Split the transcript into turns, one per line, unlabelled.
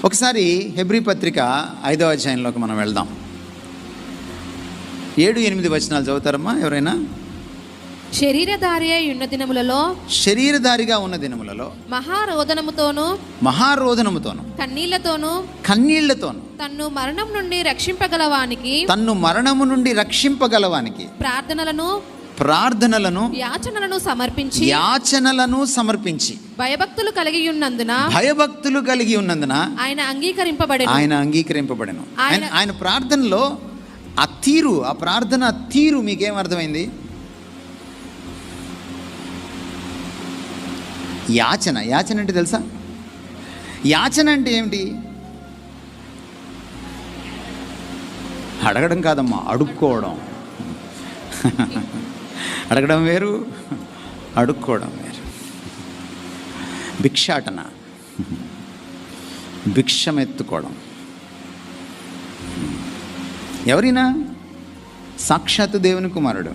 ఒకసారి హెబ్రీ పత్రిక 5వ అధ్యాయంలోకి మనం వెళ్దాం. 7-8 వచనాలు చదువుతారమ్మా ఎవరైనా?
శరీరధారిగా ఉన్న దినములలో
మహారోదనముతోను కన్నీళ్లతోను
తన్ను మరణము నుండి రక్షింపగలవానికి
ప్రార్థనలను యాచనలను సమర్పించి
భయభక్తులు కలిగి ఉన్నందున ఆయన
అంగీకరింపబడెను. ఆయన ప్రార్థనలో ఆ ప్రార్థన తీరు మీకేం అర్థమైంది? యాచన అంటే తెలుసా? యాచన అంటే ఏమిటి? అడగడం కాదమ్మా, అడుక్కోవడం. అడగడం వేరు, అడుక్కోవడం వేరు. భిక్షాటన, భిక్షమెత్తుకోవడం. ఎవరైనా? సాక్షాత్తు దేవుని కుమారుడు